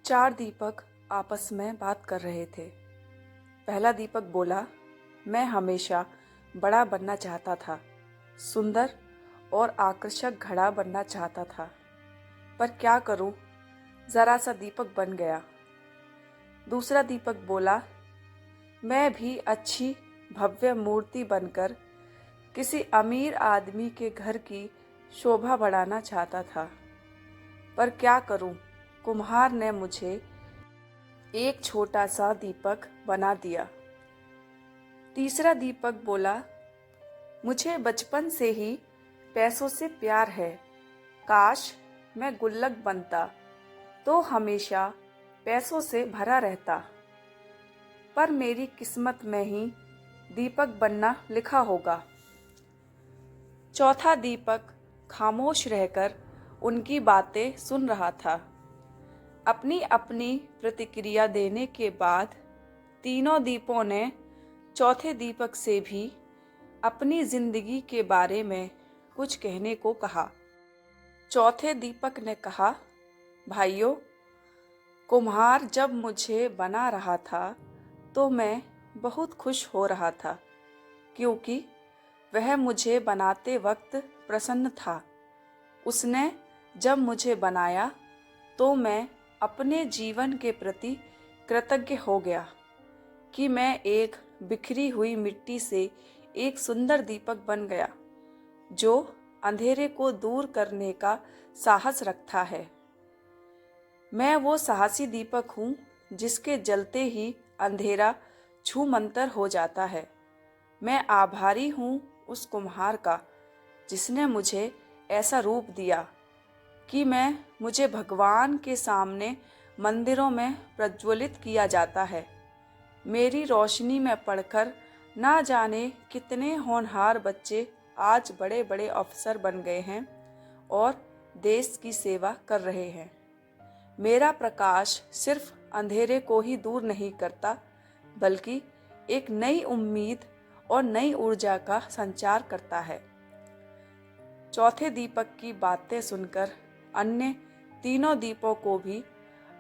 चार दीपक आपस में बात कर रहे थे। पहला दीपक बोला, मैं हमेशा बड़ा बनना चाहता था, सुंदर और आकर्षक घड़ा बनना चाहता था, पर क्या करूं, जरा सा दीपक बन गया। दूसरा दीपक बोला, मैं भी अच्छी भव्य मूर्ति बनकर किसी अमीर आदमी के घर की शोभा बढ़ाना चाहता था, पर क्या करूं, कुम्हार ने मुझे एक छोटा सा दीपक बना दिया। तीसरा दीपक बोला, मुझे बचपन से ही पैसों से प्यार है, काश मैं गुल्लक बनता तो हमेशा पैसों से भरा रहता, पर मेरी किस्मत में ही दीपक बनना लिखा होगा। चौथा दीपक खामोश रहकर उनकी बातें सुन रहा था। अपनी अपनी प्रतिक्रिया देने के बाद तीनों दीपों ने चौथे दीपक से भी अपनी जिंदगी के बारे में कुछ कहने को कहा। चौथे दीपक ने कहा, भाइयों, कुम्हार जब मुझे बना रहा था तो मैं बहुत खुश हो रहा था, क्योंकि वह मुझे बनाते वक्त प्रसन्न था। उसने जब मुझे बनाया तो मैं अपने जीवन के प्रति कृतज्ञ हो गया कि मैं एक बिखरी हुई मिट्टी से एक सुंदर दीपक बन गया, जो अंधेरे को दूर करने का साहस रखता है। मैं वो साहसी दीपक हूँ जिसके जलते ही अंधेरा छूमंतर हो जाता है। मैं आभारी हूँ उस कुम्हार का जिसने मुझे ऐसा रूप दिया कि मुझे भगवान के सामने मंदिरों में प्रज्वलित किया जाता है। मेरी रोशनी में पढ़कर ना जाने कितने होनहार बच्चे आज बड़े बड़े अफसर बन गए हैं और देश की सेवा कर रहे हैं। मेरा प्रकाश सिर्फ अंधेरे को ही दूर नहीं करता, बल्कि एक नई उम्मीद और नई ऊर्जा का संचार करता है। चौथे दीपक की बातें सुनकर अन्य तीनों दीपों को भी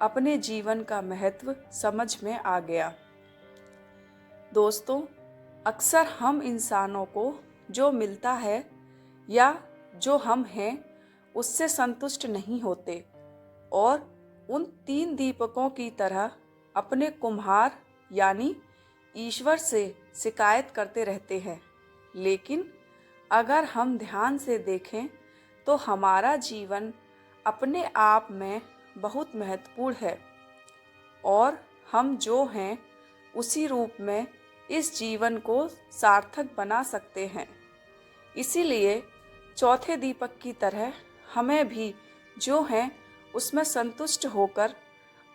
अपने जीवन का महत्व समझ में आ गया। दोस्तों, अक्सर हम इंसानों को जो मिलता है या जो हम हैं उससे संतुष्ट नहीं होते और उन तीन दीपकों की तरह अपने कुम्हार यानी ईश्वर से शिकायत करते रहते हैं। लेकिन अगर हम ध्यान से देखें तो हमारा जीवन अपने आप में बहुत महत्वपूर्ण है और हम जो हैं उसी रूप में इस जीवन को सार्थक बना सकते हैं। इसीलिए चौथे दीपक की तरह हमें भी जो हैं उसमें संतुष्ट होकर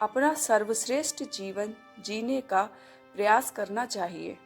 अपना सर्वश्रेष्ठ जीवन जीने का प्रयास करना चाहिए।